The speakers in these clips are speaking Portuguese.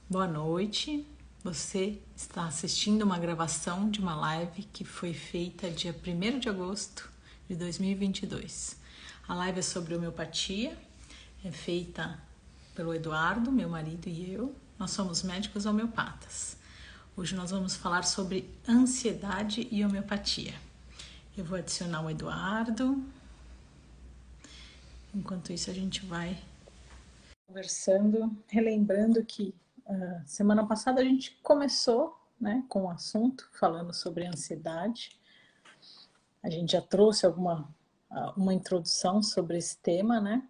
Boa noite. Você está assistindo uma gravação de uma live que foi feita dia 1º de agosto de 2022. A live é sobre homeopatia, é feita pelo Eduardo, meu marido e eu. Nós somos médicos homeopatas. Hoje nós vamos falar sobre ansiedade e homeopatia. Eu vou adicionar o Eduardo. Enquanto isso, a gente vai conversando, relembrando que semana passada a gente começou, né, com o assunto, falando sobre ansiedade. A gente já trouxe uma introdução sobre esse tema, né?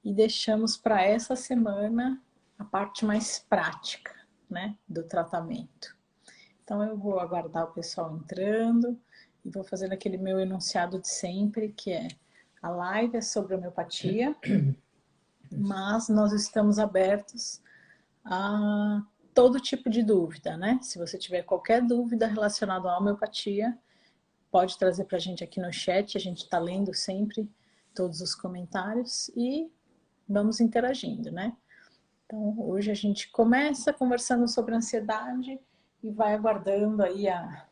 E deixamos para essa semana a parte mais prática, né, do tratamento. Então eu vou aguardar o pessoal entrando e vou fazendo aquele meu enunciado de sempre, que é: a live é sobre homeopatia, mas nós estamos abertos a todo tipo de dúvida, né? Se você tiver qualquer dúvida relacionada à homeopatia, pode trazer para a gente aqui no chat, a gente está lendo sempre todos os comentários e vamos interagindo, né? Então, hoje a gente começa conversando sobre ansiedade e vai aguardando aí a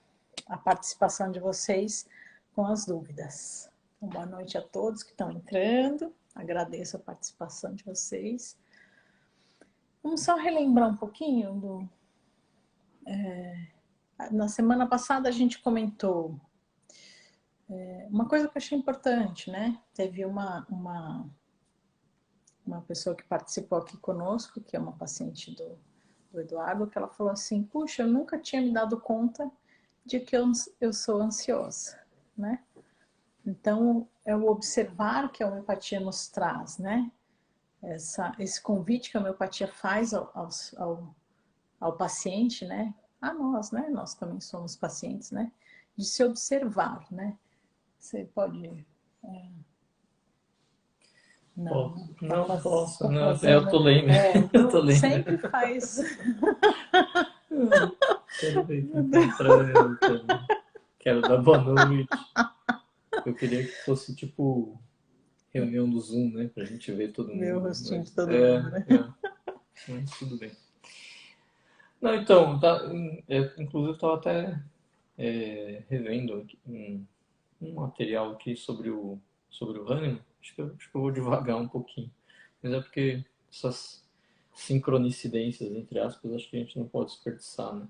participação de vocês com as dúvidas. Então, boa noite a todos que estão entrando, agradeço a participação de vocês. Vamos só relembrar um pouquinho na semana passada a gente comentou uma coisa que eu achei importante, né? Teve uma pessoa que participou aqui conosco, que é uma paciente do Eduardo, que ela falou assim: puxa, eu nunca tinha me dado conta de que eu sou ansiosa, né? Então, é o observar que a homeopatia nos traz, né? Esse convite que a homeopatia faz ao paciente, né? A nós, né? Nós também somos pacientes, né? De se observar, né? Você pode... Não, Não posso, tá não. Eu tô fazendo... lendo. Eu tô lendo. sempre faz... Peraí, quem tá entrando? Quero dar boa noite. Eu queria que fosse tipo reunião do Zoom, né? Pra gente ver todo Ver o mundo. rostinho de Mas todo mundo, né? mas tudo bem. Não, então, inclusive eu tava até revendo aqui um material aqui sobre o Hahnemann. Acho que eu vou devagar um pouquinho. Mas é porque essas sincronicidências, entre aspas, acho que a gente não pode desperdiçar, né?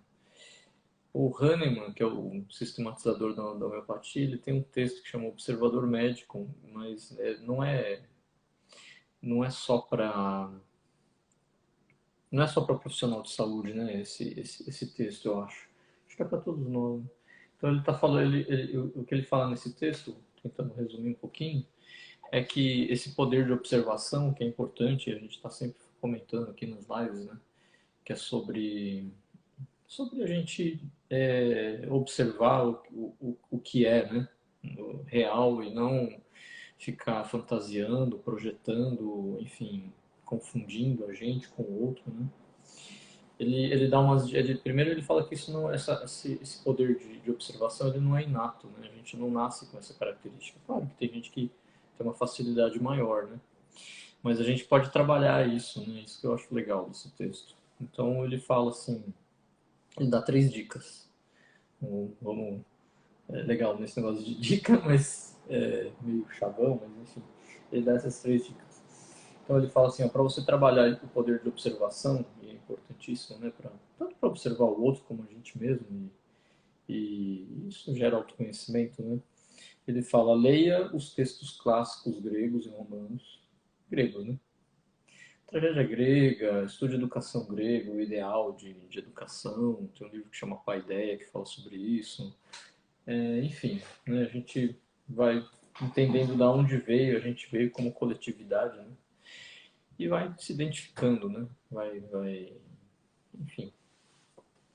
O Hahnemann, que é o sistematizador da homeopatia, ele tem um texto que chama Observador Médico, mas não é só para não é só para profissional de saúde, né? Esse texto, eu acho. Acho que é para todos nós. Então ele está falando, o que ele fala nesse texto, tentando resumir um pouquinho, é que esse poder de observação, que é importante, a gente está sempre comentando aqui nas lives, né? Que é sobre a gente observar o que é, né? O real e não ficar fantasiando, projetando, enfim, confundindo a gente com o outro, né? Ele dá umas. Primeiro ele fala que isso não, esse poder de observação ele não é inato, né? A gente não nasce com essa característica. Claro que tem gente que tem uma facilidade maior, né? Mas a gente pode trabalhar isso, né? Isso que eu acho legal desse texto. Então ele fala assim, ele dá 3 dicas. Vamos legal nesse negócio de dica, mas meio chavão, mas enfim, ele dá essas 3 dicas. Então ele fala assim, para você trabalhar o poder de observação, e é importantíssimo, né, tanto para observar o outro como a gente mesmo, e isso gera autoconhecimento, né? Ele fala, leia os textos clássicos gregos e romanos, gregos, né? Tragédia grega, estude educação grega, o ideal de educação, tem um livro que chama Paideia, que fala sobre isso. Enfim, né, a gente vai entendendo de onde veio, a gente veio como coletividade, né? E vai se identificando, né? Enfim.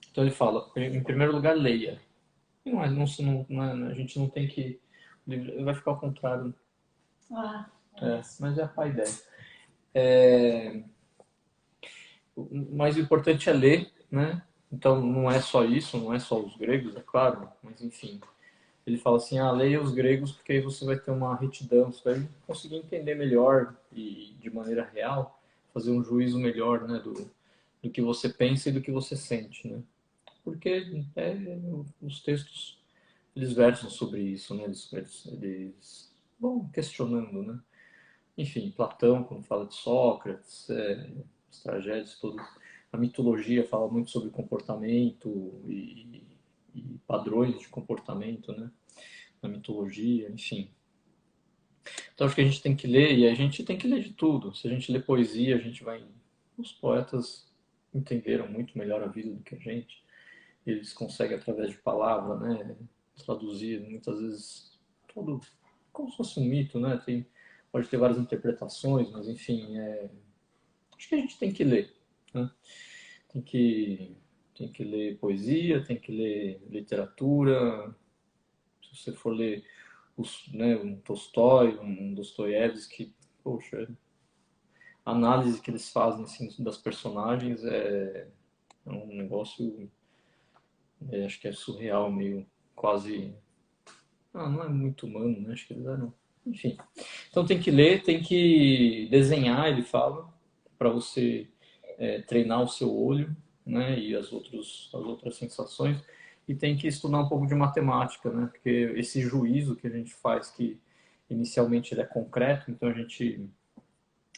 Então ele fala, em primeiro lugar, leia. E a gente não tem que. Vai ficar ao contrário. Mas é a ideia. É, o mais importante é ler, né? Então não é só isso, não é só os gregos, é claro, mas enfim. Ele fala assim, leia os gregos porque aí você vai ter uma retidão, você vai conseguir entender melhor e de maneira real, fazer um juízo melhor, né, do que você pensa e do que você sente, né? Porque os textos, eles versam sobre isso, né? Eles vão questionando, né? Enfim, Platão, quando fala de Sócrates, as tragédias todas, a mitologia fala muito sobre comportamento e padrões de comportamento, né? Na mitologia, enfim. Então acho que a gente tem que ler, e a gente tem que ler de tudo. Se a gente lê poesia, a gente vai. Os poetas entenderam muito melhor a vida do que a gente. Eles conseguem, através de palavra, né, traduzir muitas vezes tudo como se fosse um mito, né? Pode ter várias interpretações, mas enfim, acho que a gente tem que ler, né? Tem que, tem que ler poesia, tem que ler literatura. Se você for ler né, um Tolstói, um Dostoiévski, poxa, a análise que eles fazem assim, das personagens é um negócio, acho que é surreal, meio quase. Não é muito humano, né? Acho que eles eram. Enfim. Então tem que ler, tem que desenhar, ele fala, para você treinar o seu olho, né? E as outras sensações. E tem que estudar um pouco de matemática, né? Porque esse juízo que a gente faz, que inicialmente ele é concreto, então a gente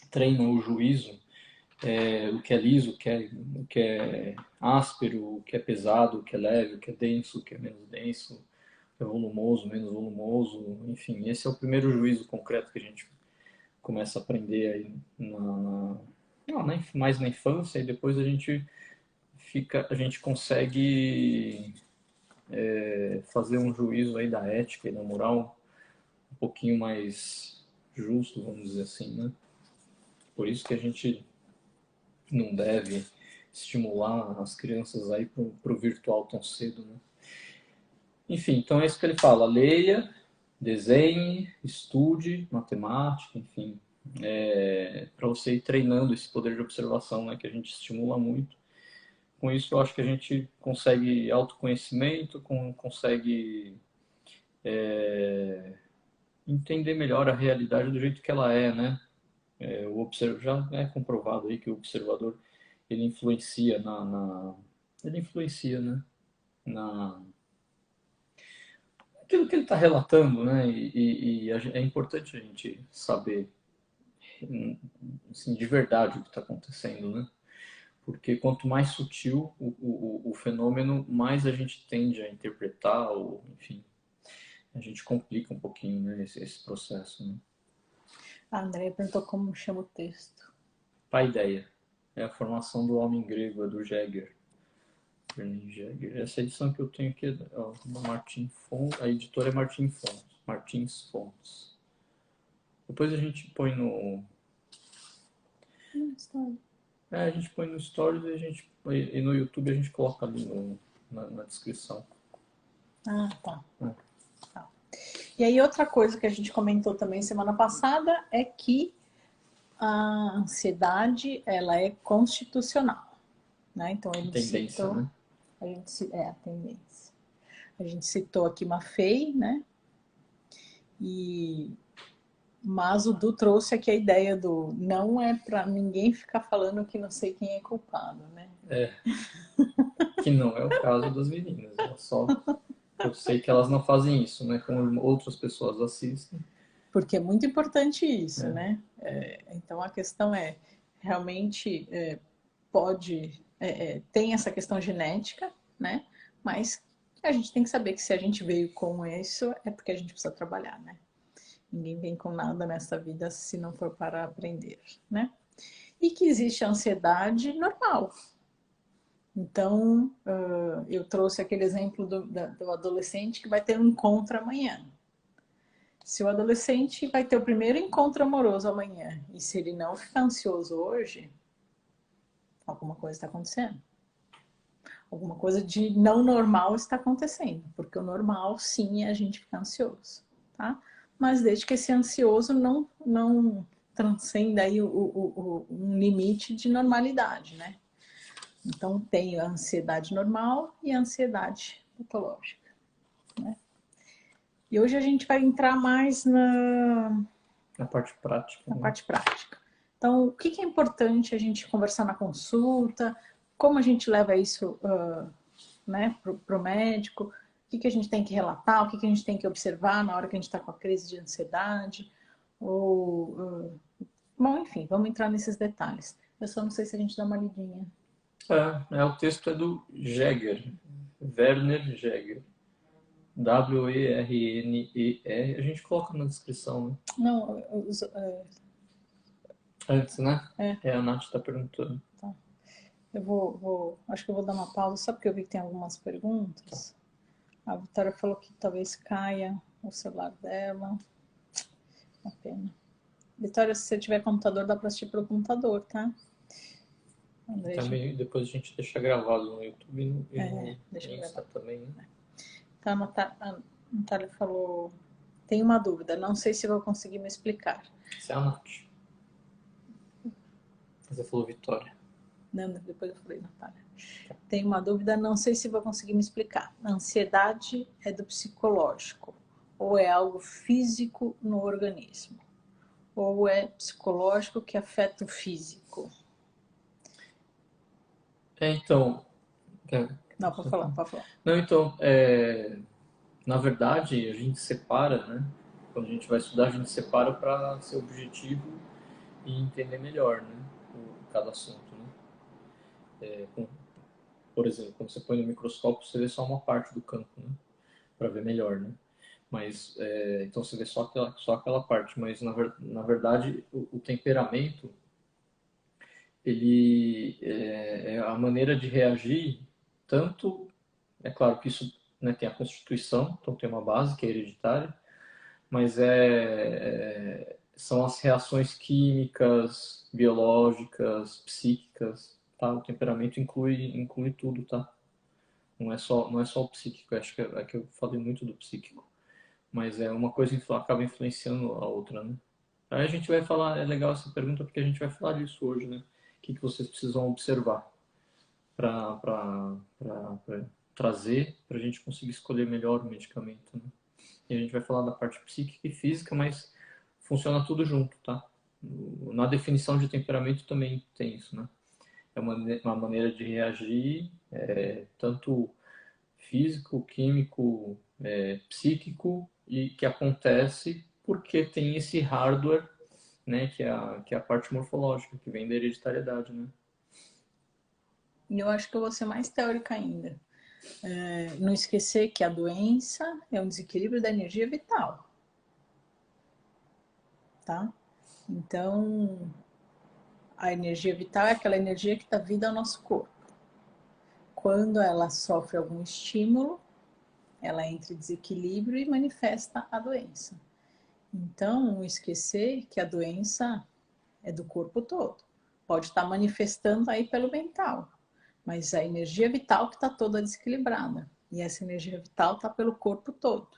treina o juízo, o que é liso, o que é áspero, o que é pesado, o que é leve, o que é denso, o que é menos denso, o que é volumoso, menos volumoso, enfim, esse é o primeiro juízo concreto que a gente começa a aprender aí mais na infância, e depois a gente consegue fazer um juízo aí da ética e da moral um pouquinho mais justo, vamos dizer assim, né? Por isso que a gente não deve estimular as crianças aí para o virtual tão cedo, né? Enfim, então é isso que ele fala: leia, desenhe, estude matemática, enfim, para você ir treinando esse poder de observação, né, que a gente estimula muito. Com isso, eu acho que a gente consegue autoconhecimento, consegue entender melhor a realidade do jeito que ela é, né? Já é comprovado aí que o observador ele influencia ele influencia, né? Na aquilo que ele está relatando, né? É importante a gente saber assim, de verdade o que está acontecendo, né? Porque quanto mais sutil o fenômeno, mais a gente tende a interpretar, ou enfim, a gente complica um pouquinho, né, esse processo, né? A Andrea perguntou como chama o texto. Paideia. É a formação do homem grego, é do Jäger. Jäger. Essa edição que eu tenho aqui é da Martin Font, a editora é Martins Fontes. Depois a gente põe no. A gente põe no Stories e no YouTube a gente coloca ali na descrição. Ah, tá. Tá. E aí outra coisa que a gente comentou também semana passada é que a ansiedade ela é constitucional, né? Então ele Tendência, citou, né? a tendência. A gente citou aqui Maffei, né? Mas o Du trouxe aqui a ideia do não é para ninguém ficar falando que não sei quem é culpado, né? Que não é o caso das meninas. Eu sei que elas não fazem isso, né? Como outras pessoas assistem. Porque é muito importante isso, É. né? Então a questão é, realmente tem essa questão genética, né? Mas a gente tem que saber que se a gente veio com isso, é porque a gente precisa trabalhar, né? Ninguém vem com nada nessa vida se não for para aprender, né? E que existe a ansiedade normal. Então, eu trouxe aquele exemplo do adolescente que vai ter um encontro amanhã. Se o adolescente vai ter o primeiro encontro amoroso amanhã e se ele não ficar ansioso hoje, alguma coisa está acontecendo. Alguma coisa de não normal está acontecendo, porque o normal sim é a gente ficar ansioso, tá? Mas desde que esse ansioso não transcenda aí um limite de normalidade, né? Então tem a ansiedade normal e a ansiedade patológica, né? E hoje a gente vai entrar mais Na parte prática, na né? parte prática. Então, o que é importante a gente conversar na consulta? como a gente leva isso né, para o médico, o que a gente tem que relatar, o que a gente tem que observar na hora que a gente está com a crise de ansiedade, ou... Bom, enfim, vamos entrar nesses detalhes. Eu só não sei se a gente dá uma lidinha. O texto é do Jäger, Werner Jäger. Werner. A gente coloca na descrição, né? Não, Antes, né? É. A Nath está perguntando. Tá. Eu acho que eu vou dar uma pausa, só porque eu vi que tem algumas perguntas. Tá. A Vitória falou que talvez caia o celular dela. Uma pena. Vitória, se você tiver computador, dá para assistir pelo computador, tá? André, também depois a gente deixa gravado no YouTube e no Insta também, né? Tá, a Natália falou, tem uma dúvida, não sei se vou conseguir me explicar. Essa é a Nath. Você falou Vitória. Não, depois eu falei Natália. Tem uma dúvida, não sei se vou conseguir me explicar. A ansiedade é do psicológico ou é algo físico no organismo? Ou é psicológico que afeta o físico? Então... Não, pode falar. Não, então, na verdade, a gente separa, né? Quando a gente vai estudar, a gente separa para ser objetivo e entender melhor, né? Cada assunto, né? Por exemplo, quando você põe no microscópio, você vê só uma parte do campo, né? Para ver melhor, né? Mas, então você vê só aquela parte, mas na verdade o temperamento, ele é a maneira de reagir, tanto, é claro que isso, né, tem a constituição, então tem uma base que é hereditária, mas são as reações químicas, biológicas, psíquicas, tá? O temperamento inclui tudo, tá? Não é só o psíquico, acho que é que eu falei muito do psíquico, mas uma coisa acaba influenciando a outra, né? Aí a gente vai falar, é legal essa pergunta porque a gente vai falar disso hoje, né? O que vocês precisam observar para trazer para a gente conseguir escolher melhor o medicamento, né? E a gente vai falar da parte psíquica e física, mas funciona tudo junto, tá? Na definição de temperamento também tem isso, né? É uma maneira de reagir, tanto físico, químico, psíquico, e que acontece porque tem esse hardware, né, que é a parte morfológica, que vem da hereditariedade, né? E eu acho que eu vou ser mais teórica ainda. Não esquecer que a doença é um desequilíbrio da energia vital. Tá? Então, a energia vital é aquela energia que dá vida ao nosso corpo. Quando ela sofre algum estímulo, ela entra em desequilíbrio e manifesta a doença. Então, não esquecer que a doença é do corpo todo. Pode estar manifestando aí pelo mental, mas a energia vital que está toda desequilibrada. E essa energia vital está pelo corpo todo,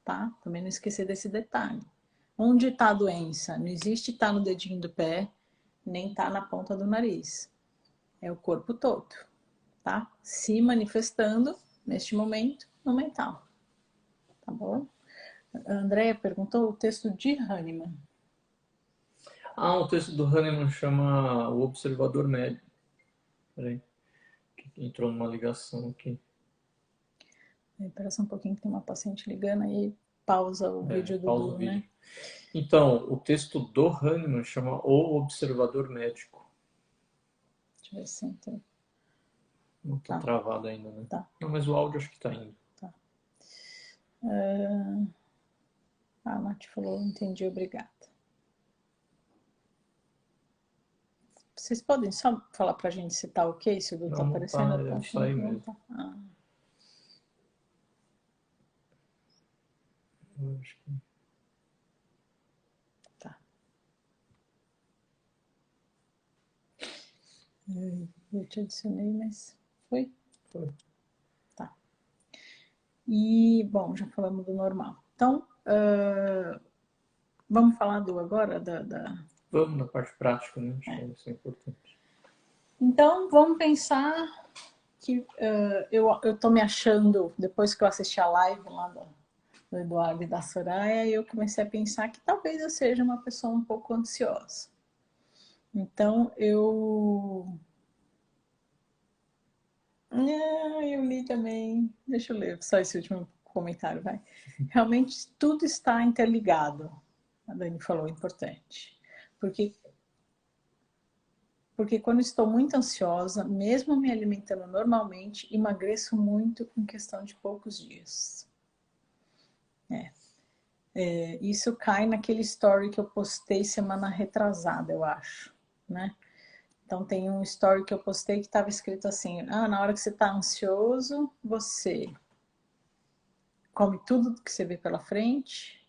tá? Também não esquecer desse detalhe. Onde está a doença? Não existe estar no dedinho do pé, nem está na ponta do nariz. É o corpo todo, tá? Se manifestando, neste momento, no mental. Tá bom? A Andrea perguntou o texto de Hahnemann. O texto do Hahnemann chama O Observador Médio. Peraí, entrou numa ligação aqui. Espera só um pouquinho que tem uma paciente ligando aí, pausa o vídeo do Du, né? Então, o texto do Hahnemann chama O Observador Médico. Deixa eu ver se entra. Não tá travado ainda, né? Tá. Não, mas o áudio acho que tá indo. Tá. A Nath falou, entendi, obrigada. Vocês podem só falar pra gente se tá ok, se o Du tá aparecendo? Não tá, isso aí mesmo. Tá. Eu acho que... Tá. Eu te adicionei, mas foi? Foi. Tá. E, bom, já falamos do normal. Então, vamos falar do agora? Vamos na parte prática, né? Acho que isso é importante. Então, vamos pensar que eu tô me achando, depois que eu assisti a live lá do Eduardo e da Soraya, eu comecei a pensar que talvez eu seja uma pessoa um pouco ansiosa. Então, eu Ah, eu li também. Deixa eu ler só esse último comentário, vai. Realmente tudo está interligado. A Dani falou, importante. Porque quando estou muito ansiosa, mesmo me alimentando normalmente, emagreço muito em questão de poucos dias. Isso cai naquele story que eu postei semana retrasada, eu acho, né? Então tem um story que eu postei que estava escrito assim, na hora que você está ansioso, você come tudo que você vê pela frente,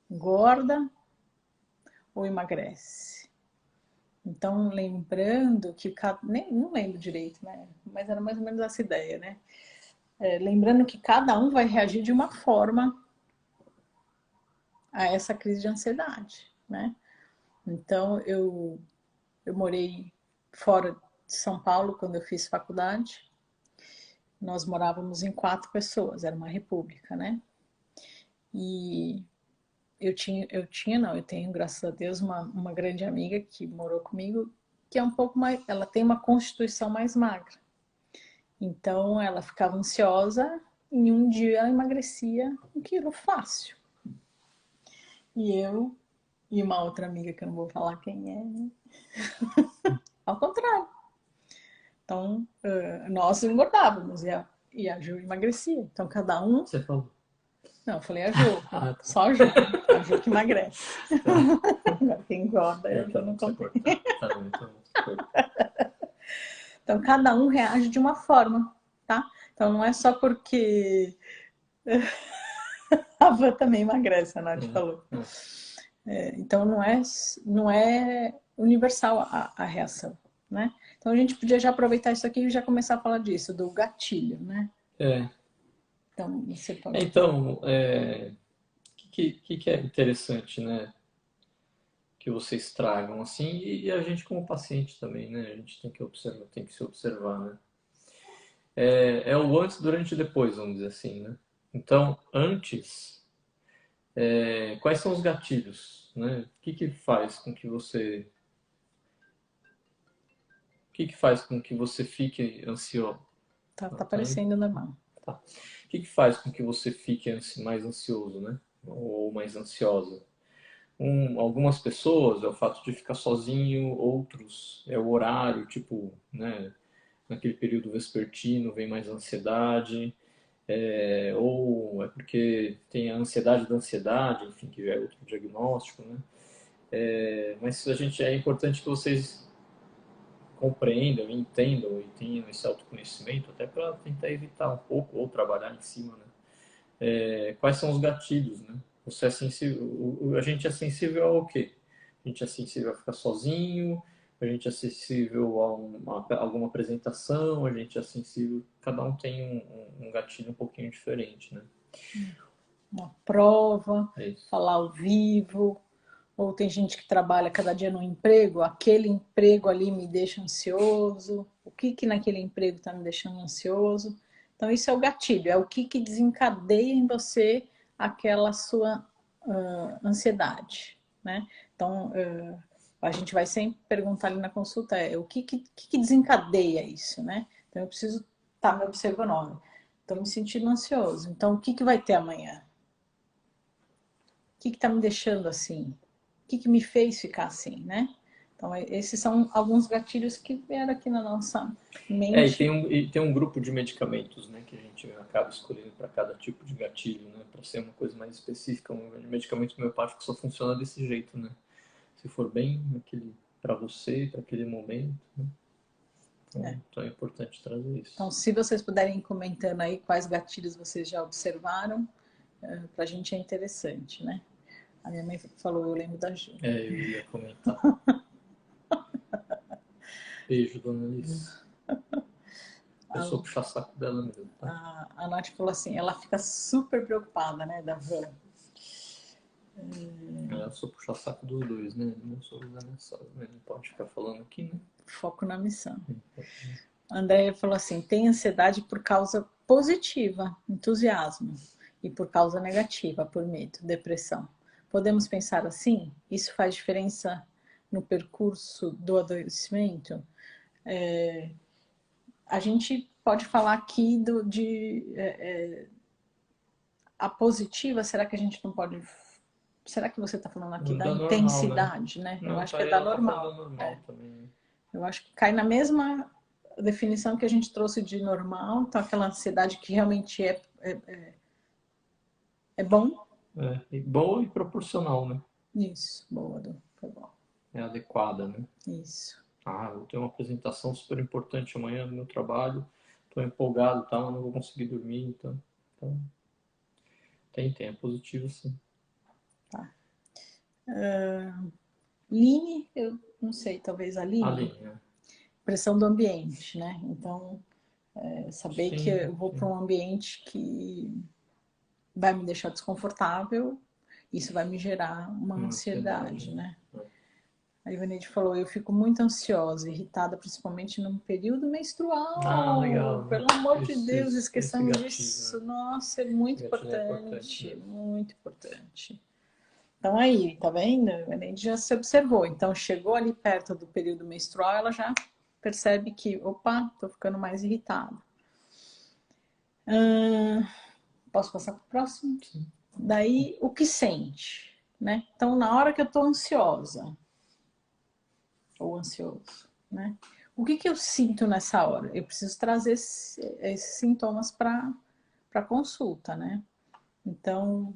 engorda ou emagrece. Então, lembrando que não lembro direito, né? Mas era mais ou menos essa ideia, né? Lembrando que cada um vai reagir de uma forma a essa crise de ansiedade, né? Então, eu morei fora de São Paulo quando eu fiz faculdade. Nós morávamos em 4 pessoas, era uma república, né? E eu tenho, graças a Deus, uma grande amiga que morou comigo, que é um pouco mais, ela tem uma constituição mais magra. Então, ela ficava ansiosa, em um dia ela emagrecia 1 quilo fácil. E eu, e uma outra amiga que eu não vou falar quem é, né? Ao contrário. Então, nós engordávamos e a Ju emagrecia. Então, cada um... Você falou. Não, eu falei a Ju. Ah, tá. Só a Ju. A Ju que emagrece. Agora, quem engorda, eu Tá não bom, você contei. cortar. Tá bom, então você corta. Então, cada um reage de uma forma, tá? Então, não é só porque a Van também emagrece, a Nath falou. Então, não é universal a reação, né? Então, a gente podia já aproveitar isso aqui e já começar a falar disso, do gatilho, né? É. Então, você pode... Então, que é interessante, né? Que vocês tragam, assim, e a gente como paciente também, né? A gente tem que observar, tem que se observar, né? É o antes, durante e depois, vamos dizer assim, né? Então, antes, quais são os gatilhos, né? Que faz com que você... O que faz com que você fique ansioso? Tá Tá indo? parecendo normal. Tá. O que faz com que você fique mais ansioso, né? Ou mais ansiosa? Algumas pessoas é o fato de ficar sozinho, outros é o horário, tipo, né? Naquele período vespertino vem mais ansiedade, ou é porque tem a ansiedade da ansiedade, enfim, que já é outro diagnóstico, né? Mas é importante que vocês compreendam, entendam e tenham esse autoconhecimento, até para tentar evitar um pouco ou trabalhar em cima, né? Quais são os gatilhos, né? Você é sensível, a gente é sensível ao quê? A gente é sensível a ficar sozinho, a gente é sensível a alguma apresentação, a gente é sensível, cada um tem um gatilho um pouquinho diferente, né? Uma prova, É isso. falar ao vivo, ou tem gente que trabalha cada dia no emprego, aquele emprego ali me deixa ansioso, o que naquele emprego está me deixando ansioso. Então, isso é o gatilho, é o que desencadeia em você aquela sua ansiedade, né? Então, a gente vai sempre perguntar ali na consulta, o que desencadeia isso, né? Então, eu preciso estar me observando, olha, estou me sentindo ansioso, então o que vai ter amanhã? O que está me deixando assim? O que me fez ficar assim, né? Então, esses são alguns gatilhos que vieram aqui na nossa mente. E tem um grupo de medicamentos, né, que a gente acaba escolhendo para cada tipo de gatilho, né, para ser uma coisa mais específica. Um medicamento homeopático só funciona desse jeito, né? Se for bem para você, para aquele momento, né? Então é importante trazer isso. Então, se vocês puderem ir comentando aí quais gatilhos vocês já observaram, para a gente é interessante, né? A minha mãe falou, eu lembro da Ju. Eu ia comentar. Beijo, dona Alice. Eu sou puxa-saco dela mesmo, tá? A Nath falou assim, ela fica super preocupada, né, da Van. Eu sou puxa-saco dos dois, né? Não sou da mensagem, né? Não pode ficar falando aqui, né? Foco na missão. A Andréia falou assim, tem ansiedade por causa positiva, entusiasmo, e por causa negativa, por medo, depressão. Podemos pensar assim? Isso faz diferença no percurso do adoecimento? A gente pode falar aqui a positiva, será que a gente não pode... Será que você está falando aqui da normal, intensidade, né? Não, Eu acho que é da ela tá falando normal. da normal também. Eu acho que cai na mesma definição que a gente trouxe de normal, então aquela ansiedade que realmente é bom. E boa e proporcional, né? Isso, boa, foi bom. É adequada, né? Isso. Eu tenho uma apresentação super importante amanhã no meu trabalho, estou empolgado, tá? Mas não vou conseguir dormir, então é positivo sim. Tá. Line, eu não sei, talvez a Line. Né? Pressão do ambiente, né? Então, saber que eu vou para um ambiente que vai me deixar desconfortável, isso vai me gerar uma ansiedade, né? A Ivanete falou, eu fico muito ansiosa, irritada, principalmente no período menstrual. Legal. Pelo amor de Deus, esqueçamos disso. Né? Nossa, é muito importante, muito importante. Então aí, tá vendo? A Ivanete já se observou. Então, chegou ali perto do período menstrual, ela já percebe que, opa, tô ficando mais irritada. Posso passar para o próximo? Sim. Daí, o que sente, né? Então, na hora que eu tô ansiosa, ou ansioso, né? O que eu sinto nessa hora? Eu preciso trazer esses sintomas para consulta, né? Então...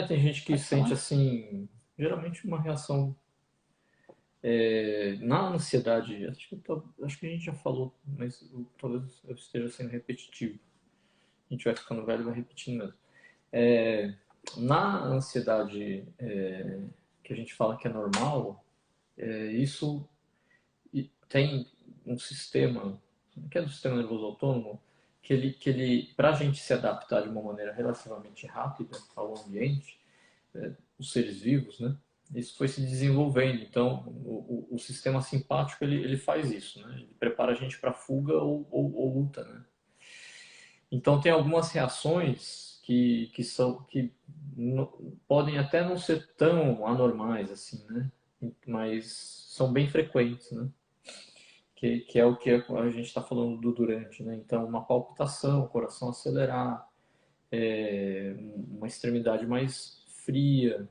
tem gente que sente assim, geralmente uma reação na ansiedade. Acho que a gente já falou, mas talvez eu esteja sendo repetitivo. A gente vai ficando velho e vai repetindo mesmo. Na ansiedade que a gente fala que é normal, isso tem um sistema, que é do sistema nervoso autônomo, que ele para a gente se adaptar de uma maneira relativamente rápida ao ambiente, os seres vivos, né? Isso foi se desenvolvendo. Então, o sistema simpático ele faz isso, né? Ele prepara a gente para fuga ou luta, né? Então, tem algumas reações que podem até não ser tão anormais assim, né? Mas são bem frequentes, né? Que é o que a gente está falando do durante, né? Então, uma palpitação, o coração acelerar, uma extremidade mais fria,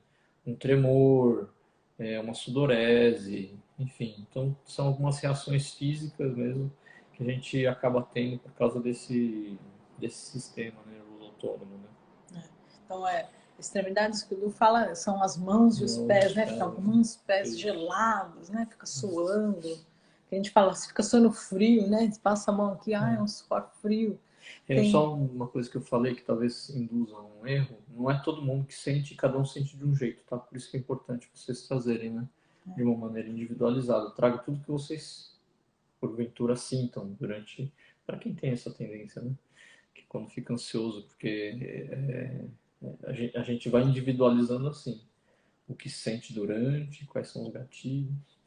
um tremor, uma sudorese, enfim. Então, são algumas reações físicas mesmo que a gente acaba tendo por causa desse sistema nervoso autônomo, né? Então, extremidades que o Du fala são as mãos e os pés, né? Ficam com mãos e pés gelados, né? Fica suando. Que a gente fala, fica suando frio, né? Passa a mão aqui, é um suor frio. Só uma coisa que eu falei que talvez induza um erro, não é todo mundo que sente, cada um sente de um jeito, tá? Por isso que é importante vocês trazerem, né? De uma maneira individualizada. Traga tudo que vocês, porventura, sintam durante... Para quem tem essa tendência, né? Que quando fica ansioso, porque a gente vai individualizando assim. O que sente durante, quais são os gatilhos.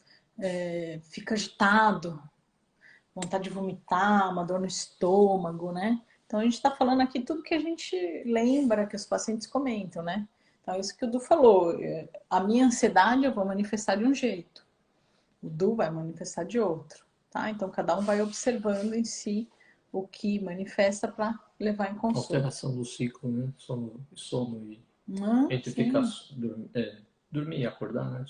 Fica agitado, vontade de vomitar, uma dor no estômago, né? Então a gente está falando aqui tudo que a gente lembra que os pacientes comentam, né? Então isso que o Du falou, a minha ansiedade eu vou manifestar de um jeito, o Du vai manifestar de outro, tá? Então cada um vai observando em si o que manifesta para levar em consulta. Alteração do ciclo, né? Sono e entre sim. ficar dormir e acordar, né?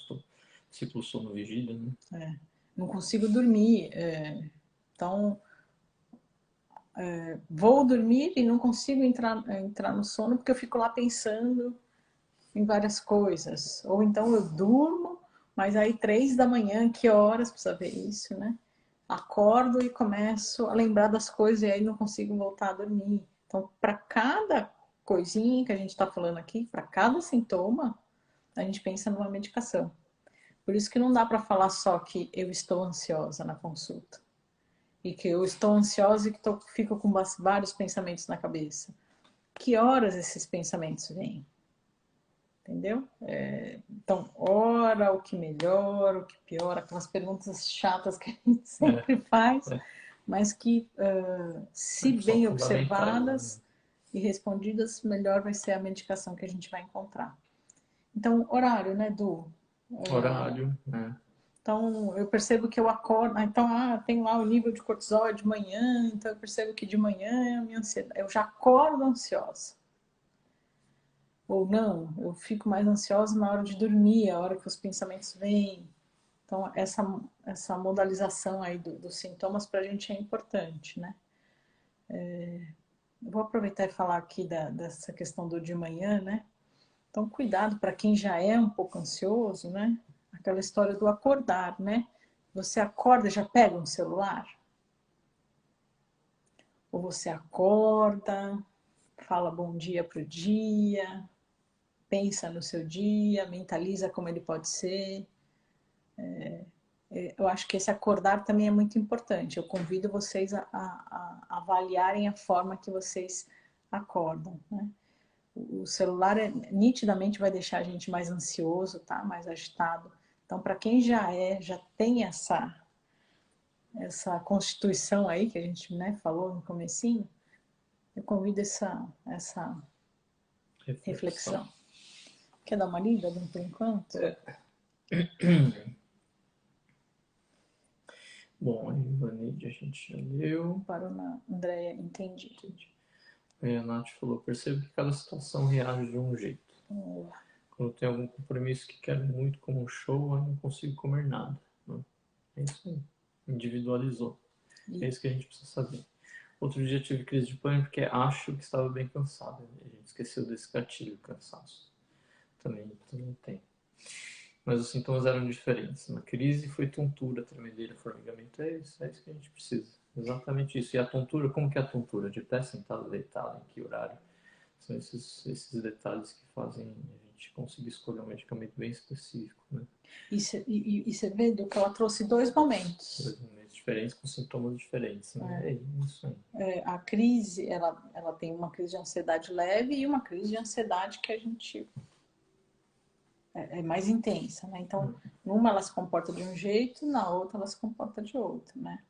Ciclo sono-vigília, né? Não consigo dormir, então vou dormir e não consigo entrar no sono porque eu fico lá pensando em várias coisas. Ou então eu durmo, mas aí 3 da manhã, que horas precisa ver isso, né? Acordo e começo a lembrar das coisas e aí não consigo voltar a dormir. Então, para cada coisinha que a gente está falando aqui, para cada sintoma, a gente pensa numa medicação. Por isso que não dá para falar só que eu estou ansiosa na consulta. E que eu estou ansiosa e que fico com vários pensamentos na cabeça. Que horas esses pensamentos vêm? Entendeu? Então, ora o que melhora, o que piora, aquelas perguntas chatas que a gente sempre faz, mas que, se bem observadas e respondidas, melhor vai ser a medicação que a gente vai encontrar. Então, horário, né, Du? Horário, né? Então, eu percebo que eu acordo, então, tem lá o nível de cortisol de manhã, então eu percebo que de manhã a minha ansiedade, eu já acordo ansiosa. Ou não, eu fico mais ansiosa na hora de dormir, a hora que os pensamentos vêm. Então, essa modalização aí dos sintomas para a gente é importante, né? Eu vou aproveitar e falar aqui dessa questão do de manhã, né? Então, cuidado para quem já é um pouco ansioso, né? Aquela história do acordar, né? Você acorda e já pega um celular? Ou você acorda, fala bom dia pro dia, pensa no seu dia, mentaliza como ele pode ser. Eu acho que esse acordar também é muito importante. Eu convido vocês a avaliarem a forma que vocês acordam, né? O celular nitidamente vai deixar a gente mais ansioso, tá? Mais agitado. Então, para quem já tem essa constituição aí que a gente, né, falou no comecinho, eu convido essa reflexão. Quer dar uma lida por enquanto? Bom, a Ivanide a gente já leu. Parou na Andréia, entendi. Aí a Nath falou, percebo que cada situação reage de um jeito. Quando tem algum compromisso que quero muito, como um show, eu não consigo comer nada. É isso aí. Individualizou. É isso que a gente precisa saber. Outro dia tive crise de pânico porque acho que estava bem cansado. A gente esqueceu desse gatilho, cansaço. Também tem. Mas os sintomas eram diferentes. Na crise foi tontura, tremedeira, formigamento. É isso que a gente precisa. Exatamente isso. E a tontura, como que é a tontura? De pé, sentado, deitado, em que horário? São esses detalhes que fazem a gente conseguir escolher um medicamento bem específico, né? E você vê, do que ela trouxe dois momentos. Dois momentos diferentes com sintomas diferentes, né? É isso aí. A crise, ela tem uma crise de ansiedade leve e uma crise de ansiedade que a gente é mais intensa, né? Então, numa ela se comporta de um jeito, na outra ela se comporta de outro, né?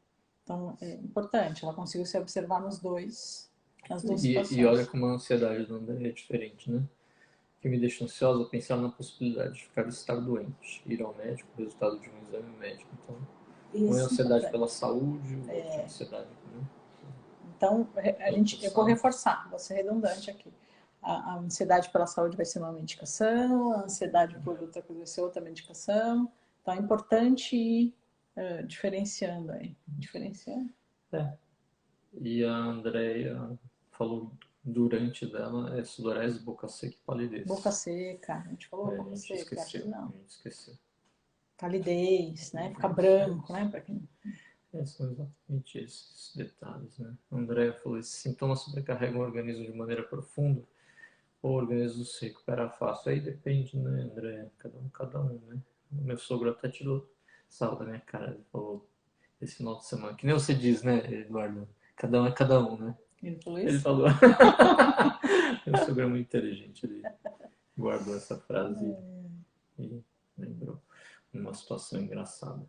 Então, é importante, ela conseguiu se observar nas duas situações. E olha como a ansiedade do André é diferente, né? O que me deixa ansiosa é pensar na possibilidade de estar doente, ir ao médico, resultado de um exame médico. Então, uma é ansiedade pela saúde, outra é ansiedade, né? Então, eu vou reforçar, vou ser redundante aqui. A ansiedade pela saúde vai ser uma medicação, a ansiedade por outra coisa vai ser outra medicação. Então, é importante ir diferenciando aí. Diferenciando. E a Andrea falou durante dela é sudorese, boca seca e palidez. Boca seca, a gente falou boca seca, acho que não. A gente esqueceu. Palidez, né? Ficar branco, né? Pra quem... São exatamente esses detalhes, né? A Andrea falou, esses sintomas sobrecarregam o organismo de maneira profunda ou o organismo se recupera fácil? Aí depende, né, Andrea? Cada um, né? O meu sogro até tirou sarro da minha cara, ele falou esse final de semana, que nem você diz, né, Eduardo? Cada um é cada um, né? Ele falou isso? Ele falou. Meu sogro é muito inteligente, ele guardou essa frase e lembrou uma situação engraçada.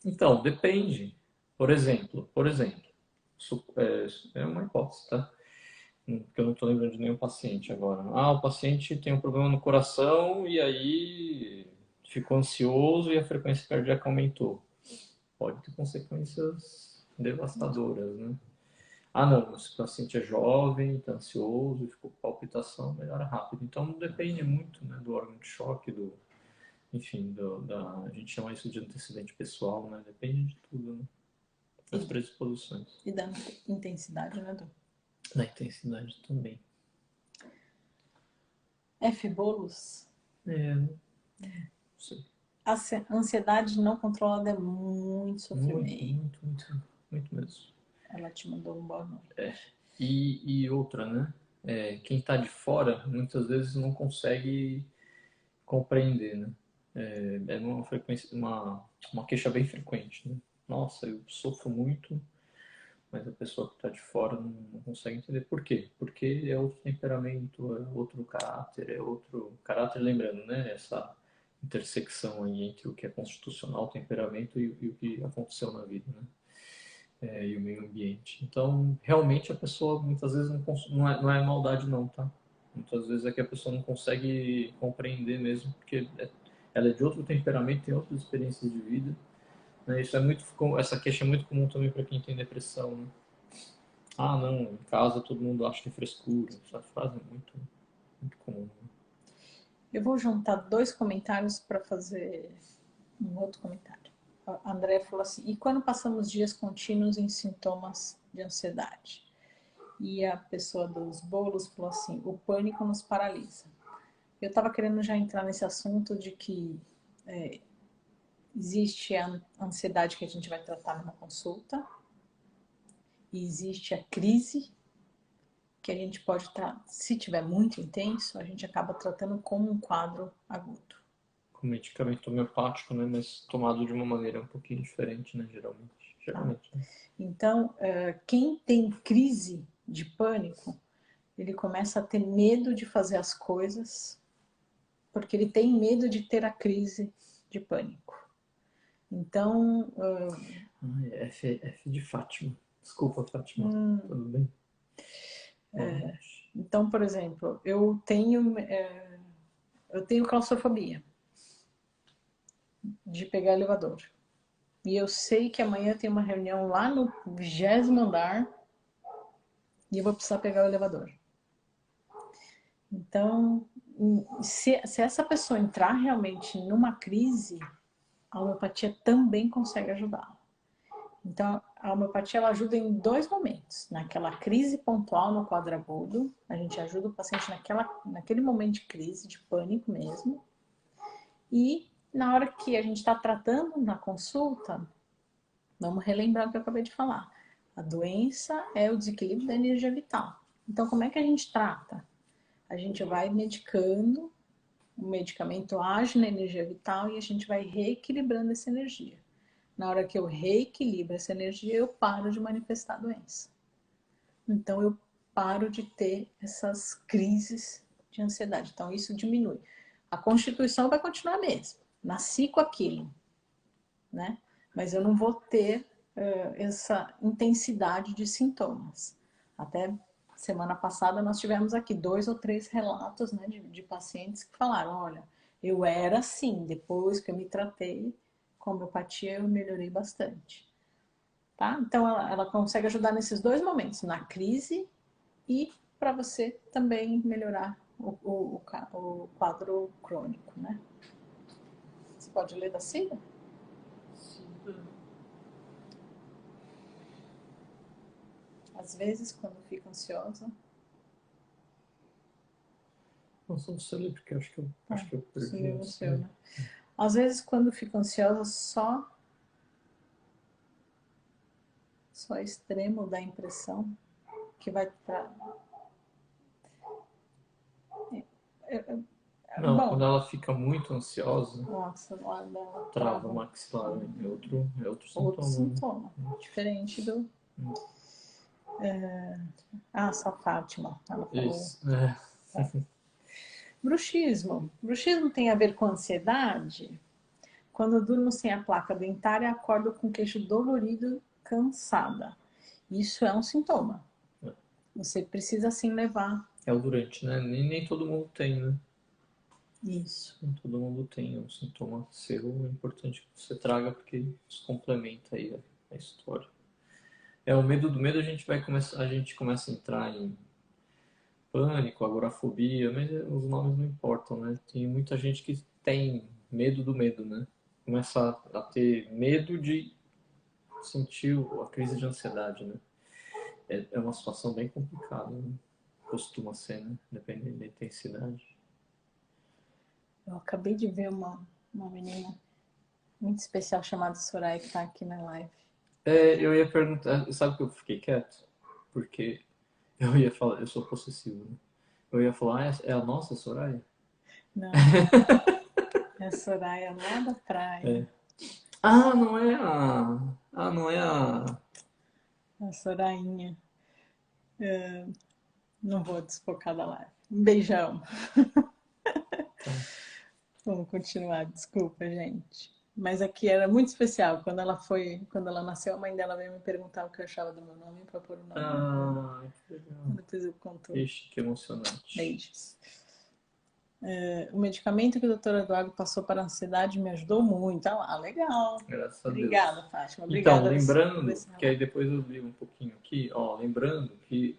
Então, depende. Por exemplo, é uma hipótese, tá? Porque eu não estou lembrando de nenhum paciente agora. O paciente tem um problema no coração e aí ficou ansioso e a frequência cardíaca aumentou. Pode ter consequências devastadoras, né? Não, se o paciente é jovem, está ansioso, ficou com palpitação, melhora rápido. Então, depende muito, né, do órgão de choque, enfim, a gente chama isso de antecedente pessoal, né? Depende de tudo, né? Das predisposições. E da intensidade, né, Dô? Da intensidade também. F. Boulos. Não sei. A ansiedade não controlada é muito sofrimento. Muito mesmo. Ela te mandou um boa noite. E outra, né? Quem está de fora, muitas vezes não consegue compreender, né? É uma frequência, uma queixa bem frequente, né? Nossa, eu sofro muito, mas a pessoa que está de fora não consegue entender por quê. Porque é outro temperamento, é outro caráter, lembrando, né? Essa intersecção aí entre o que é constitucional, o temperamento e o que aconteceu na vida, né? E o meio ambiente. Então, realmente a pessoa muitas vezes não é maldade não, tá? Muitas vezes é que a pessoa não consegue compreender mesmo, porque ela é de outro temperamento, tem outras experiências de vida, né? Isso é muito, essa queixa é muito comum também para quem tem depressão, né? Ah, não, em casa todo mundo acha que é frescura. Essa frase é muito, muito comum, né? Eu vou juntar dois comentários para fazer um outro comentário. A André falou assim: e quando passamos dias contínuos em sintomas de ansiedade? E a pessoa dos bolos falou assim: o pânico nos paralisa. Eu estava querendo já entrar nesse assunto de que existe a ansiedade que a gente vai tratar numa consulta, e existe a crise que a gente pode estar, se tiver muito intenso, a gente acaba tratando como um quadro agudo. Com medicamento homeopático, né? Mas tomado de uma maneira um pouquinho diferente, né? Geralmente, né? Então, quem tem crise de pânico, ele começa a ter medo de fazer as coisas, porque ele tem medo de ter a crise de pânico. Então, F de Fátima. Desculpa, Fátima. Tudo bem? então, por exemplo, eu tenho claustrofobia de pegar elevador. E eu sei que amanhã tem uma reunião lá no 20º andar e eu vou precisar pegar o elevador. Então, se essa pessoa entrar realmente numa crise, a homeopatia também consegue ajudá-la. Então, a homeopatia ela ajuda em dois momentos. Naquela crise pontual no quadro agudo, a gente ajuda o paciente naquele momento de crise, de pânico mesmo. E na hora que a gente está tratando na consulta, vamos relembrar o que eu acabei de falar. A doença é o desequilíbrio da energia vital. Então, como é que a gente trata? A gente vai medicando, o medicamento age na energia vital e a gente vai reequilibrando essa energia. Na hora que eu reequilibro essa energia, eu paro de manifestar a doença. Então, eu paro de ter essas crises de ansiedade. Então, isso diminui. A constituição vai continuar a mesma. Nasci com aquilo, né? Mas eu não vou ter essa intensidade de sintomas. Até semana passada nós tivemos aqui 2 ou 3 relatos, né, de pacientes que falaram: olha, eu era assim, depois que eu me tratei com homeopatia eu melhorei bastante. Tá? Então ela consegue ajudar nesses dois momentos, na crise e para você também melhorar o quadro crônico, né? Você pode ler da Cida? Às vezes, quando fico ansiosa. Não sou você, porque acho que eu perdi. Sumiu o seu, né? Às vezes, quando fico ansiosa, só extremo da impressão que vai pra... Não, Bom, quando ela fica muito ansiosa, nossa, trava o maxilar. É outro sintoma. Outro sintoma, diferente do... só Fátima, ela falou. Isso. Bruxismo. Bruxismo tem a ver com ansiedade? Quando eu durmo sem a placa dentária, acordo com o queixo dolorido, cansada. Isso é um sintoma. Você precisa sim levar. É o durante, né? Nem todo mundo tem, né? Isso. Nem todo mundo tem um sintoma seu. É importante que você traga, porque isso complementa aí a história. O medo do medo a gente começa a entrar em pânico, agorafobia, mas os nomes não importam, né? Tem muita gente que tem medo do medo, né? Começa a ter medo de sentir a crise de ansiedade, né? É uma situação bem complicada, né? Costuma ser, né? Dependendo da intensidade. Eu acabei de ver uma menina muito especial chamada Soraya que está aqui na live. Eu ia perguntar, sabe que eu fiquei quieto? Porque eu ia falar, eu sou possessivo, né? Eu ia falar, é a nossa Soraya? Não, é a Soraya lá da praia. Ah, não é a. Ah, não é a. A Sorainha. Não vou desfocar da live. Um beijão. Vamos continuar, desculpa, gente. Mas aqui era muito especial. Quando ela nasceu, a mãe dela veio me perguntar o que eu achava do meu nome para pôr o nome. Ah, que legal. Depois eu conto. Ixi, que emocionante. Beijos. O medicamento que o doutor Eduardo passou para a ansiedade me ajudou muito. Ah, legal. Graças a Obrigada, Deus. Fátima. Então, Obrigada por lembrando, esse que aí relato. depois eu li um pouquinho aqui, ó, lembrando que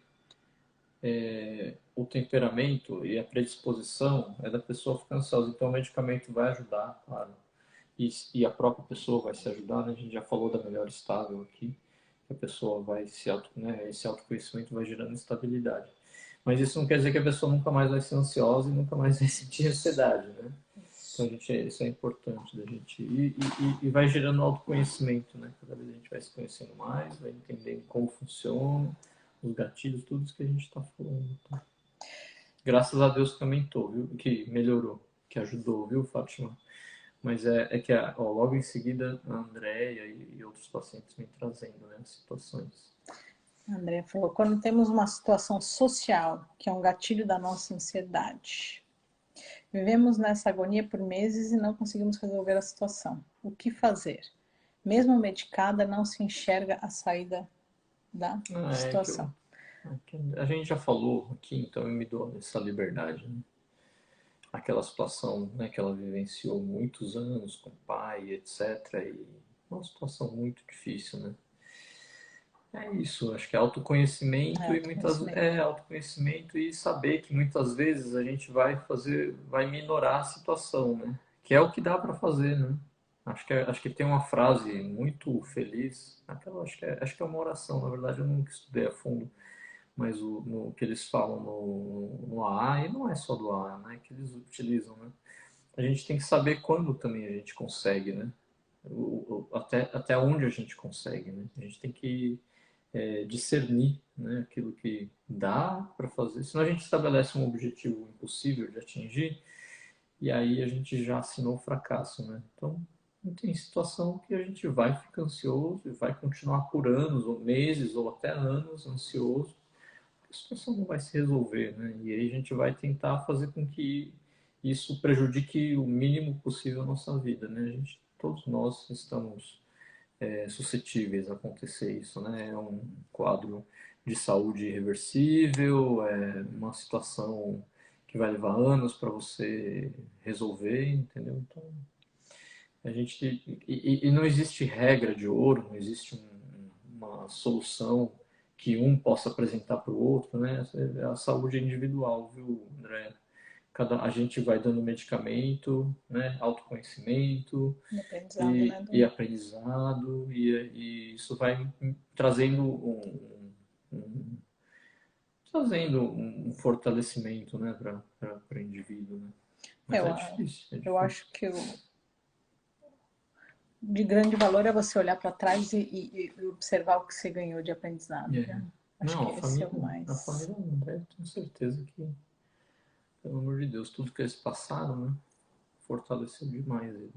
o temperamento e a predisposição é da pessoa ficar ansiosa. Então, o medicamento vai ajudar, claro. E a própria pessoa vai se ajudar, né? A gente já falou da melhor estável aqui, que a pessoa vai né? Esse autoconhecimento vai gerando estabilidade. Mas isso não quer dizer que a pessoa nunca mais vai ser ansiosa e nunca mais vai sentir ansiedade, né? Então, isso é importante da gente. E vai gerando autoconhecimento, né? Cada vez a gente vai se conhecendo mais, vai entendendo como funciona, os gatilhos, tudo isso que a gente está falando. Tá? Graças a Deus que aumentou, viu? Que melhorou, que ajudou, viu, Fátima? Mas é que ó, logo em seguida a Andréia e outros pacientes vêm trazendo, né, as situações. A Andrea falou, quando temos uma situação social, que é um gatilho da nossa ansiedade, vivemos nessa agonia por meses e não conseguimos resolver a situação. O que fazer? Mesmo medicada, não se enxerga a saída da É que, situação. a gente já falou aqui, então eu me dou essa liberdade, né? Aquela situação, né, que ela vivenciou muitos anos com o pai, etc. E uma situação muito difícil, né? É isso, acho que é É autoconhecimento e autoconhecimento. autoconhecimento e saber que muitas vezes a gente vai minorar a situação, né? Que é o que dá para fazer, né? Acho que tem uma frase muito feliz, aquela acho que é uma oração, na verdade eu nunca estudei a fundo, mas no que eles falam no AA, e não é só do AA, né? Que eles utilizam, né? A gente tem que saber quando também a gente consegue, né? Até onde a gente consegue, né? A gente tem que discernir, né, aquilo que dá para fazer. Senão a gente estabelece um objetivo impossível de atingir e aí a gente já assinou o fracasso, né? Então, tem situação que a gente vai ficar ansioso e vai continuar por anos, ou meses, ou até anos ansioso, a situação não vai se resolver, né? E aí a gente vai tentar fazer com que isso prejudique o mínimo possível a nossa vida, né? Todos nós estamos suscetíveis a acontecer isso, né? É um quadro de saúde irreversível, é uma situação que vai levar anos para você resolver, entendeu? Então, a gente e não existe regra de ouro, não existe uma solução que um possa apresentar para o outro, né? A saúde é individual, viu, André? A gente vai dando medicamento, né? Autoconhecimento, Do aprendizado, né? e aprendizado, e isso vai trazendo um- trazendo um fortalecimento, né, para o indivíduo, né? Mas Eu, é difícil, é eu difícil. acho que de grande valor é você olhar para trás e observar o que você ganhou de aprendizado. É. Né? Acho Não, que esse é o a mais. família André, eu tenho certeza que, pelo amor de Deus, tudo que eles passaram, né, fortaleceu demais eles.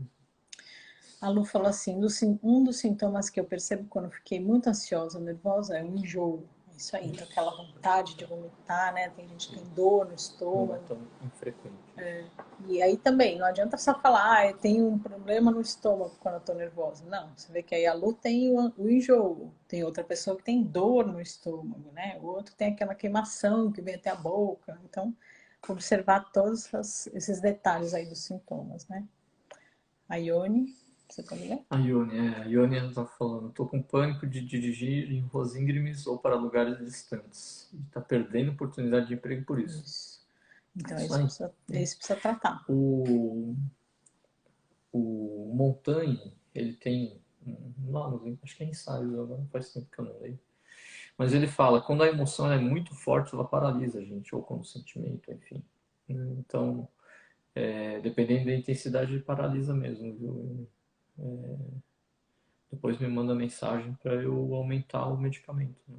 A Lu falou assim: um dos sintomas que eu percebo quando fiquei muito ansiosa, nervosa, é o enjoo. É isso aí, então aquela vontade de vomitar, né? Tem gente que tem dor no Não é estômago. tão infrequente. E aí também, não adianta só falar, ah, eu tenho um problema no estômago quando eu tô nervosa. Não, você vê que aí a Lu tem o enjoo, tem outra pessoa que tem dor no estômago, né? O outro tem aquela queimação que vem até a boca. Então, observar todos esses detalhes aí dos sintomas, né? A Ione, você tá ligado? A Ione está falando, tô com pânico de dirigir em ruas íngremes ou para lugares distantes. E tá perdendo oportunidade de emprego por isso. Isso. Então, Isso aí. esse precisa tratar. O, o Montaigne, ele tem acho que é ensaios, agora faz tempo que eu não leio. Mas ele fala, quando a emoção é muito forte, ela paralisa a gente, ou quando o sentimento, enfim. Então, dependendo da intensidade, ele paralisa mesmo, viu? Depois me manda mensagem para eu aumentar o medicamento, né?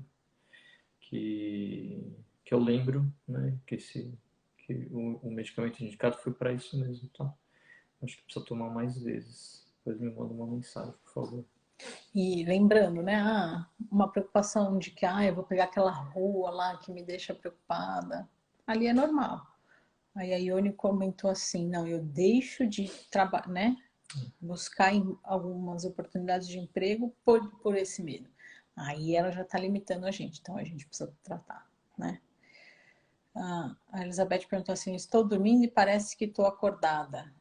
Que eu lembro, né? Que o medicamento indicado foi para isso mesmo, tá? Acho que precisa tomar mais vezes. Depois me manda uma mensagem, por favor. E lembrando, né? Ah, uma preocupação de que eu vou pegar aquela rua lá que me deixa preocupada. Ali é normal. Aí a Ione comentou assim, não, eu deixo de trabalhar, né? Buscar algumas oportunidades de emprego por esse medo. Aí ela já está limitando a gente, então a gente precisa tratar, né? A Elizabeth perguntou assim, estou dormindo e parece que estou acordada.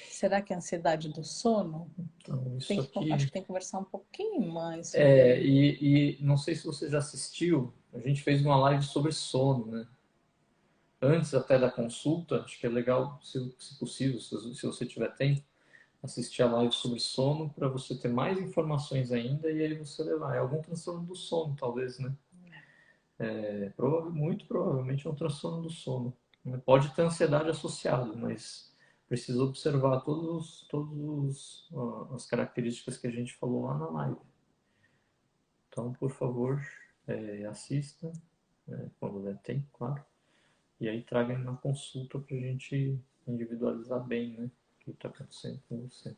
Será que é ansiedade do sono? Então, isso Acho aqui... que tem que conversar um pouquinho mais sobre... e não sei se você já assistiu, a gente fez uma live sobre sono, né? Antes até da consulta, acho que é legal, se possível, se você tiver tempo, assistir a live sobre sono para você ter mais informações ainda e aí você levar. É algum transtorno do sono, talvez, né? Muito provavelmente é um transtorno do sono. Né? Pode ter ansiedade associada, mas precisa observar todos as características que a gente falou lá na live. Então, por favor, assista, quando der tempo, claro. E aí traga ele na consulta para a gente individualizar bem, né? O que está acontecendo com você.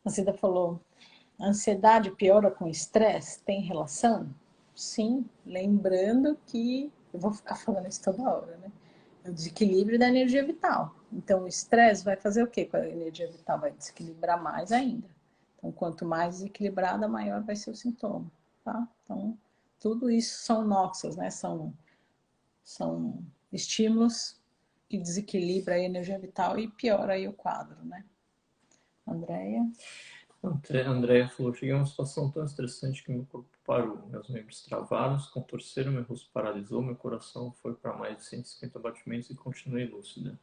A Cida falou, a ansiedade piora com estresse? Tem relação? Sim, lembrando que, eu vou ficar falando isso toda hora, né? É o desequilíbrio da energia vital. Então, o estresse vai fazer o quê com a energia vital? Vai desequilibrar mais ainda. Então, quanto mais desequilibrada, maior vai ser o sintoma, tá? Então, tudo isso são noxas, né? São estímulos que desequilibram a energia vital e piora aí o quadro, né? Andréia? Andréia falou, cheguei a uma situação tão estressante que meu corpo parou. Meus membros travaram, se contorceram, meu rosto paralisou, meu coração foi para mais de 150 batimentos e continuei lúcida.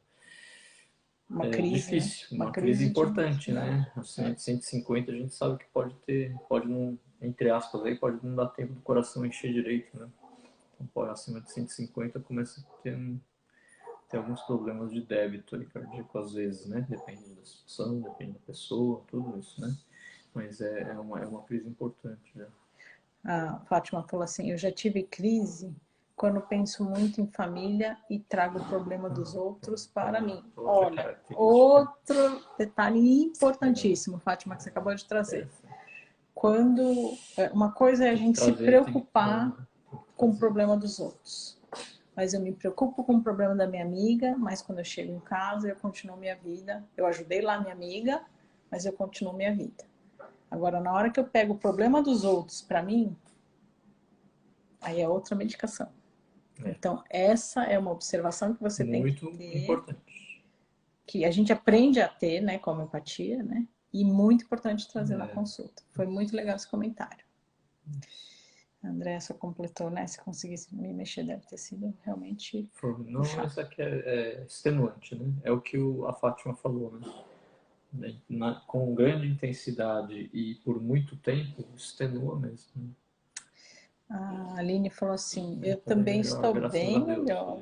Uma É crise, né? difícil, uma crise De importante, ansiedade. né? Acima de 150 a gente sabe que pode não, entre aspas, aí, pode não dar tempo do coração encher direito, né? Então, acima de 150 começa a ter alguns problemas de débito aí, cardíaco às vezes, né? Depende da situação, depende da pessoa, tudo isso, né? Mas é uma crise importante já. A Fátima falou assim, eu já tive crise quando penso muito em família e trago o problema dos outros para mim. Outra Olha, característica. outro detalhe importantíssimo, Fátima, que você acabou de trazer. Quando uma coisa é a gente se preocupar com o problema dos outros. Mas eu me preocupo com o problema da minha amiga, mas quando eu chego em casa, eu continuo minha vida. Eu ajudei lá minha amiga, mas eu continuo minha vida. Agora, na hora que eu pego o problema dos outros para mim, aí é outra medicação. Então, essa é uma observação que você tem que ter. Muito importante. Que a gente aprende a ter, né, com a homeopatia, né? E muito importante trazer na consulta. Foi muito legal esse comentário. A Andréa só completou, né? Se conseguisse me mexer, deve ter sido realmente Não, puxado. isso aqui é extenuante, né? É o que a Fátima falou, né? Com grande intensidade e por muito tempo, extenua mesmo. Né? A Aline falou assim, eu também estou bem melhor.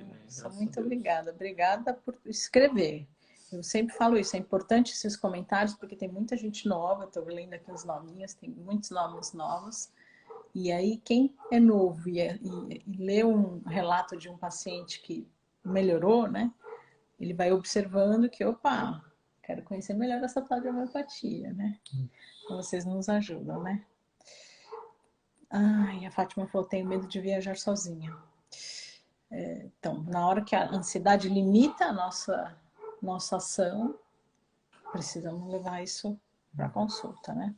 Muito obrigada. Obrigada por escrever. Eu sempre falo isso, é importante esses comentários, porque tem muita gente nova, estou lendo aqui os nominhos, tem muitos nomes novos. E aí, quem é novo e lê um relato de um paciente que melhorou, né? Ele vai observando que, opa, quero conhecer melhor essa tal de homeopatia, né? Então, vocês nos ajudam, né? Ai, a Fátima falou, tenho medo de viajar sozinha. Então, na hora que a ansiedade limita a nossa ação, precisamos levar isso para consulta, né?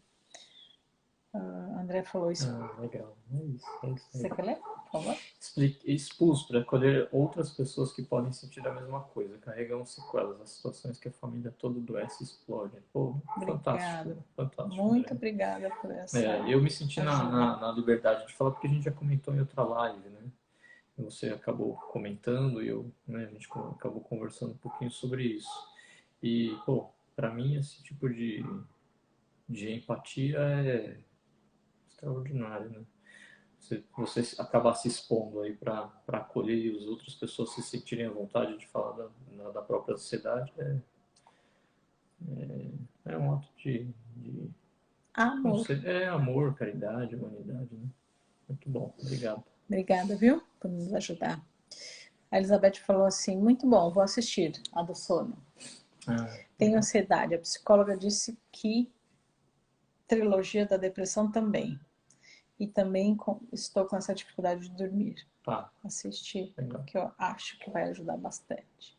A André falou isso. Legal. É isso. Você quer ler? Por favor. Expus para acolher outras pessoas que podem sentir a mesma coisa, carregam sequelas, as situações que a família toda adoece e explode. Pô, fantástico. Muito André. obrigada por essa. Eu me senti na liberdade de falar, porque a gente já comentou em outra live, né? Você acabou comentando e a gente acabou conversando um pouquinho sobre isso. E, pô, para mim esse tipo de empatia é extraordinário, né? Você acabar se expondo aí para acolher e as outras pessoas se sentirem à vontade de falar da própria sociedade é um ato de amor. Amor, caridade, humanidade, né? Muito bom, obrigado. Obrigada, viu, por nos ajudar. A Elizabeth falou assim, muito bom, vou assistir a do sono. Tenho ansiedade, a psicóloga disse que trilogia da depressão também. E também estou com essa dificuldade de dormir. Assistir, que eu acho que vai ajudar bastante.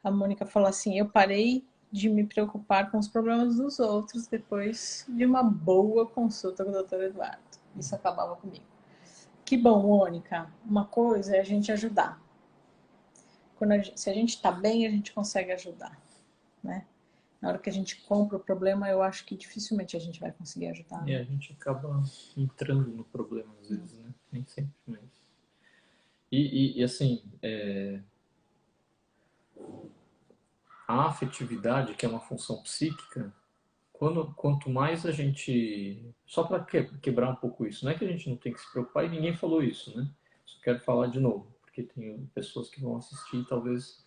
A Mônica falou assim, eu parei de me preocupar com os problemas dos outros depois de uma boa consulta com o Dr. Eduardo. Isso acabava comigo. Que bom, Mônica. Uma coisa é a gente ajudar. Se a gente está bem, a gente consegue ajudar, né? Na hora que a gente compra o problema, eu acho que dificilmente a gente vai conseguir ajudar, E né? a gente acaba entrando no problema às vezes, né? Nem sempre, mas... E assim, a afetividade, que é uma função psíquica, quanto mais a gente... Só para quebrar um pouco isso, não é que a gente não tem que se preocupar, e ninguém falou isso, né? Só quero falar de novo, porque tem pessoas que vão assistir e talvez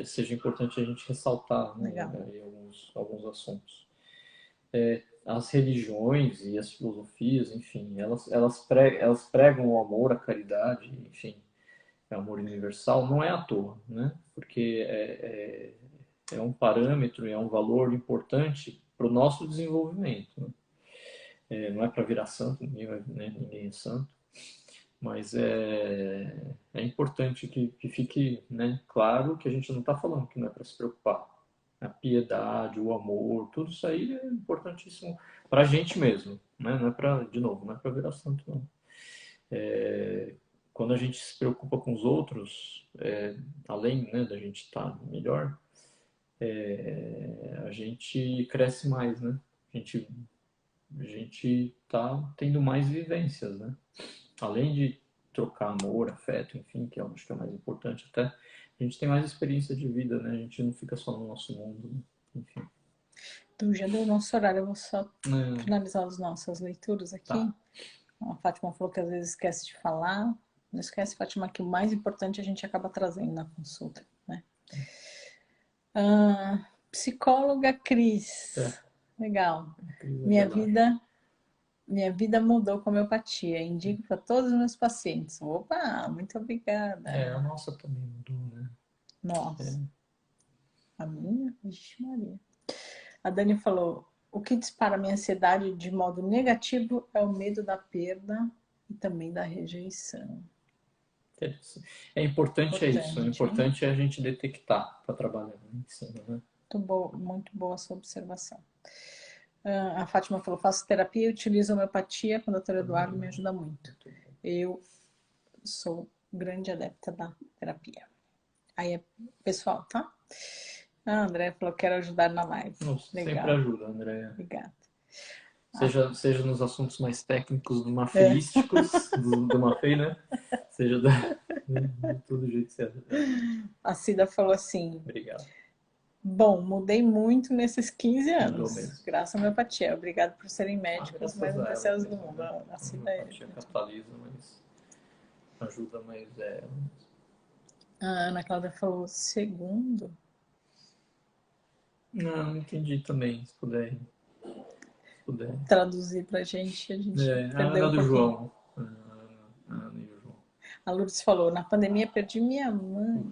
seja importante a gente ressaltar, né, Legal. aí alguns assuntos. As religiões e as filosofias, enfim, elas pregam o amor, a caridade, enfim, o amor universal, não é à toa, né? Porque é um parâmetro e é um valor importante para o nosso desenvolvimento, né? Não é para virar santo, ninguém é santo, mas é importante que fique, né, claro que a gente não está falando que não é para se preocupar. A piedade, o amor, tudo isso aí é importantíssimo para a gente mesmo, né? Não é para, de novo, não é para virar santo, não. Quando a gente se preocupa com os outros, além, né, da gente estar melhor, a gente cresce mais, né? A gente tá tendo mais vivências, né? Além de trocar amor, afeto, enfim, que eu acho que é o mais importante até, a gente tem mais experiência de vida, né? A gente não fica só no nosso mundo, né? Enfim. Então já deu o nosso horário, eu vou só É, finalizar as nossas leituras aqui. tá. A Fátima falou que às vezes esquece de falar. Não esquece, Fátima, que o mais importante a gente acaba trazendo na consulta, né? Psicóloga Cris. Legal. Cris Minha Avelar. vida, minha vida mudou com homeopatia. Indico para todos os meus pacientes. Opa, muito A obrigada. nossa também mudou, né? Nossa, a minha? Vixe Maria. A Dani falou: o que dispara a minha ansiedade de modo negativo é o medo da perda e também da rejeição. É importante isso, é Importante, hein? importante a gente detectar para trabalhar em cima, né? Muito boa sua observação. A Fátima falou: faço terapia e utilizo homeopatia com o Dr. Eduardo, me ajuda muito. Eu sou grande adepta da terapia. Aí é pessoal, tá? A André falou: quero ajudar na live. Nossa, sempre Legal, ajuda, André. obrigada. Seja nos assuntos mais técnicos, mafeísticos, do Mafei, né? Seja de todo jeito que você ajuda. A Cida falou assim: Obrigado. bom, mudei muito nesses 15 Mudou anos, mesmo. graças à homeopatia. Obrigado por serem médicos, mas Graças não a ela parceiros do mesmo, mundo. né? A A Cida é. homeopatia catalisa, mas ajuda mais ela mesmo. A Ana Cláudia falou: segundo. Não entendi também, se puder. Traduzir pra gente, a gente A perdeu Ana um do pouquinho. João. A Ana e o João. A Lourdes falou: na pandemia perdi minha mãe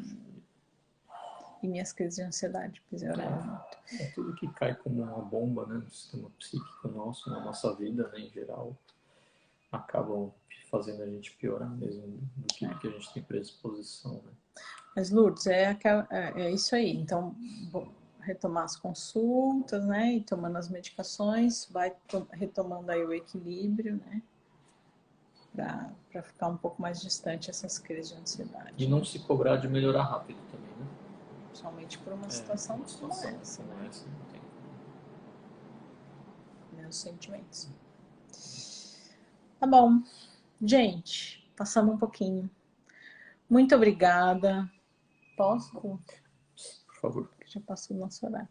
e minhas crises de ansiedade pioraram muito. Tudo que cai como uma bomba, né, no sistema psíquico nosso, na nossa vida, né, em geral, acabam fazendo a gente piorar mesmo do que porque a gente tem predisposição, né? Mas, Lourdes, é isso aí. Então, vou retomar as consultas, né? E tomando as medicações, vai retomando aí o equilíbrio, né? Para ficar um pouco mais distante essas crises de E ansiedade, não né? se cobrar de melhorar rápido também, né? Principalmente por uma situação Uma como situação essa, como né? essa não tem. Meus sentimentos. Tá bom. Gente, passamos um pouquinho. Muito obrigada. Posso? Por favor. Já passou o nosso horário.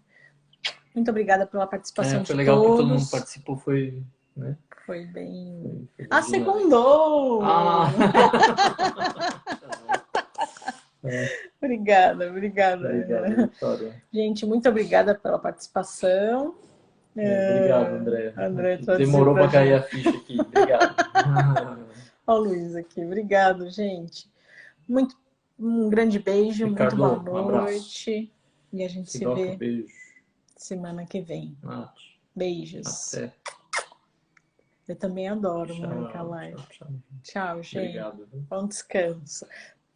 Muito obrigada pela participação Foi de legal que todo mundo todos. participou, foi, né? Foi bem. Foi bem Ah, dinâmico. segundou! Ah! Obrigada. Obrigado, Vitória. Gente, muito obrigada pela participação. Obrigado, André. André traduziu Demorou pra para cair a gente. ficha aqui. Obrigado. Olha o Luiz aqui. Obrigado, gente. Um grande beijo, muito boa Ricardo, um abraço. noite. E a gente se Sidoca, vê beijo. semana que vem. Nath, Beijos. até. Eu também adoro, Mônica Tchau, Live. tchau, tchau. Tchau, gente. Obrigado. Bom descanso.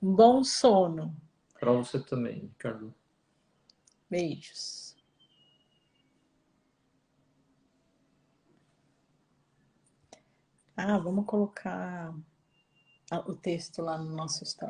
Um bom sono. Para você também, Ricardo. Beijos. Vamos colocar o texto lá no nosso story.